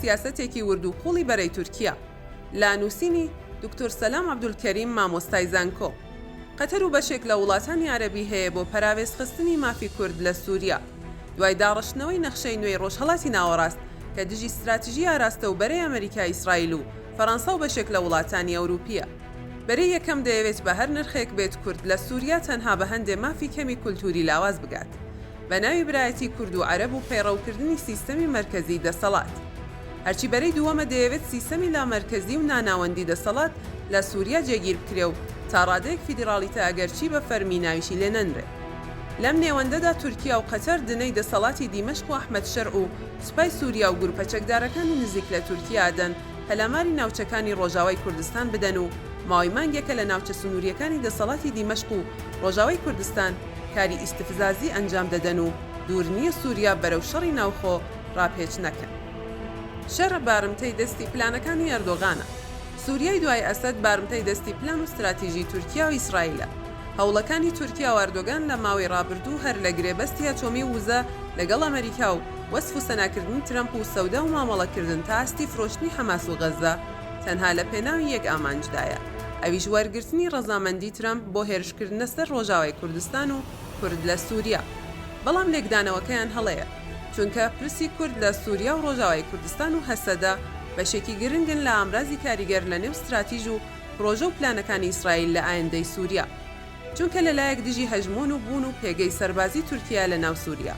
سیاسەتێکی وردو قوڵی بەرەی تورکیا. لە نووسینی دکتۆر سەلام عەبدولکەریم مامۆستای زانکۆ. قەتەر و بەشێک لە وڵاتانی عەرەبی هەیە بۆ پەراوێزخستنی مافی کورد لە سووریا دوای داڕشتنەوەی نەخشەی نوێی ڕۆژهەڵاتی ناوەڕاست کە دژی استراتیژی ئاراستە و بەرەی ئەمریکا، ئیسرائیل و فەڕەنسا و بەشێک لە وڵاتانی ئەوروپیە. بەرەی یەکەم دەیەوێت بە هەر نرخێک بێت کورد لە سووریا تەنها بە هەندێ مافی کەمی کولتوری لاواز بگات بە ناوی برایەتی کورد و عەرەب و پەیڕەوکردنی سیستەمی مەرکەزی دەسەڵات. هەرچی بەرەی دووەمە دەیەوێت سیستەمی لامەرکەزی و ناناوەندی دەسەڵات لە سووریا جێگیر بکرێ و تا ڕادەیەک فیدراڵیتە ئەگەرچی بە فەرمی ناویشی لێ نەنرێ. لەم نێوەندەدا تورکیا و قەتەر دنەی دەسەڵاتی دیمەشق و ئەحمەد شەرع و سوپای سووریا و گروپە چەکدارەکانی نزیک لە تورکیادەن پەلاماری ناوچەکانی ڕۆژاوای کوردستان بدەن و ماوەی مانگێکە لە ناوچە سنووریەکانی دەسەڵاتی دیمەشق و ڕۆژاوای کوردستان کاری ئیستفزازی ئەنجام دەدەن و دوور نییە سووریا بەرەو شەڕی ناوخۆ ڕاپێچ نەکەن. شەڕ بارمتەی دەستی پلانەکانی ئەردۆغانە. سووریای دوای ئەسەد بارمتەی دەستی پلان و استراتیژی تورکیا و ئیسرائیلە. هەوڵەکانی تورکیا و ئەردۆغان لە ماوەی ڕابردوو هەر لە گرێبەستی ئەتۆمی وزە لەگەڵ ئەمریکا و وەسف و سەناکردنی ترەمپ و سەودا و مامەڵەکردن تا ئاستی فرۆشتنی حەماس و غەزە تەنها لە پێناوی یەک ئامانجدایە، ئەویش وەرگرتنی ڕەزامەندی ترەمپ بۆ هێرشکردنە سەر ڕۆژاوای کوردستان و کورد لە سووریا. بەڵام لێکدانەوەکەیان هەڵەیە، چونکە پرسی کورد لە سووریا و ڕۆژاوای کوردستان و هەسەدا بەشێکی گرنگن لە ئامرازی کاریگەر لە نێو ستراتیژ و پرۆژە و پلانەکانی ئیسرائیل لە ئایندەی سووریا، چونکە لەلایەک دژی هەژمۆن و بوون و پێگەی سەربازی تورکیا لە ناو سووریا.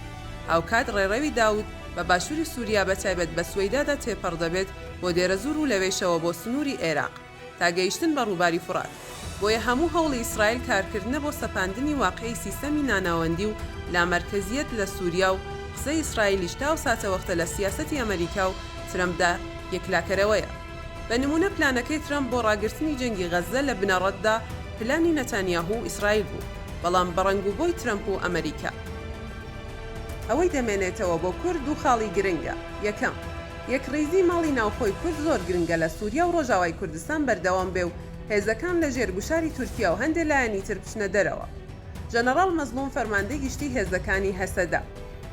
ئەوکات ڕێڕەوی داود بە باشووری سووریا بەتایبەت بە سوەیدادا تێپەڕ دەبێت بۆ دێرەزور و لەوێشەوە بۆ سنووری عێراق تا گەیشتن بە ڕووباری فورات. بۆیە هەموو هەوڵی ئیسرائیل کارکردنە بۆ سەپاندنی واقعی سیستەمی ناناوەندی و لامەرکەزیەت لە سووریا و قسەی ئیسرائیلیش تا و ساتەوەختە لە سیاسەتی ئەمریکا و ترەمپدا یەکلاکەرەوەیە. بە نمونە پلانەکەی ترەمپ بۆ ڕاگررتنی جەنگی غەزە لە بنەڕەتدا پلانی نەتانیاهو و ئیسرائیل بوو، بەڵام بەڕەنگوبۆی ترەمپ و ئەمریکا. ئەوەی دەمێنێتەوە بۆ کورد و خاڵی گرنگە. یەکەم، یەکڕێزی ماڵی ناوخۆی کورد زۆر گرنگە لە سووریا و ڕۆژاوای کوردستان بەردەوام بێ و هێزەکان لە ژێرگوشاری تورکیا و هەندێک لایەنی تر بچنە دەرەوە. ژەنەڕاڵ مەزلوم فەرماندەی گشتی هێزەکانی هەسەدا.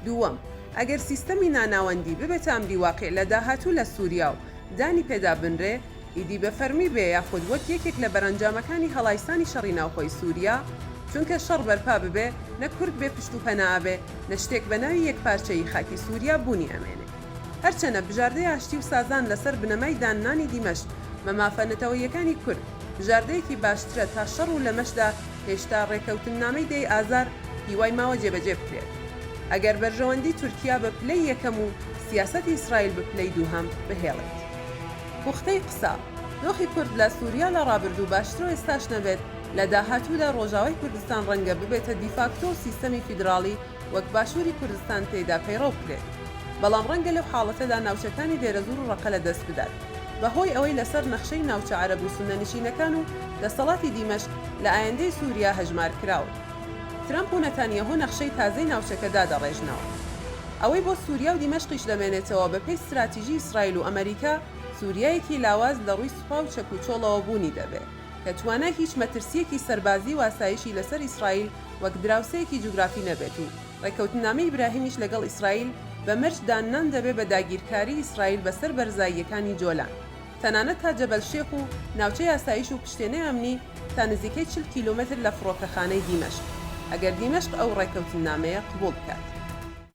دووەم، ئەگەر سیستەمی ناناوەندی ببێت ئەمری واقع لە داهاتوو لە سووریا و دانی پێدا بنرێ، ئیدی بە فەرمی بێ یاخود وەک یەکێک لە بەرەنجامەکانی هەڵایستانی شەڕی ناوخۆی سووریا، چونکە شەڕ بەرپا ببێ نە کورد بێ پشت و پەنابێ نە شتێک بە ناوی یەک پارچەی خاکی سووریا بوونی ئەمێنێ. هەرچەنە بژاردەی ئاشتی و سازان لەسەر بنەمای دانانی دیمەشق بە مافەنەتەوەیەکانی کورد بژاردەیەکی باشترە تا شەڕ و لەمەشدا هێشتا ڕێکەوتنامەی دەی ئازار هیوای ماوە جێبەجێ بکرێت. ئەگەر بەرژەوەندی تورکیا بە پلەی یەکەم و سیاسەتی ئیسرائیل بە پلەی دووهەم بهێڵێت. پوختەی قسە، دۆخی کورد لە سووریا لە ڕابردوو باشتر و ئێستاش نەبێت لە داهاتوودا ڕۆژاوای کوردستان ڕەنگە ببێتە دیفاکتۆ و سیستەمی فیدراڵی وەک باشووری کوردستان تێیدا پەیڕەو بکرێت. بەڵام ڕەنگە لەو حاڵەتەدا ناوچەکانی دێرەزور و ڕەقە لە دەست بدات بەهۆی ئەوەی لەسەر نەخشەی ناوچە عەرەب و سونەنشینەکان و دەسەڵاتی دیمەشق لە ئایندەی سووریا هەژمار کراوە. ترەمپ و نەتانیاهو نەخشەی تازەی ناوچەکەدا دەڕێژنەوە. ئەوەی بۆ سووریا و دیمەشقیش دەمێنێتەوە بە پێی استراتیژی ئیسرائیل و ئەمریکا، سووریایەکی لاواز لە ڕووی سوپا و چەک و چۆڵەوە بوونی دەبێت کە توانای هیچ مەترسیەکی سەربازی و ئاسایشی لەسەر ئیسرائیل وەک دراوسەیەکی جوگرافی نەبێت و ڕێکەوتنامەی ئیبراهیمیش لەگەڵ ئیسرائیل بە مەرج دانان دەبێت بە داگیرکاری ئیسرائیل بەسەر بەرزاییەکانی جۆلان، تەنانەت تا جەبەل شێخ و ناوچەی ئاسایش و پشتێنەی ئەمنی تا نزیکەی 40 کیلۆمەتر لە فڕۆکەخانەی دیمەشق، ئەگەر دیمەشق ئەو ڕێکەوتنامەیە قبوڵ بکات.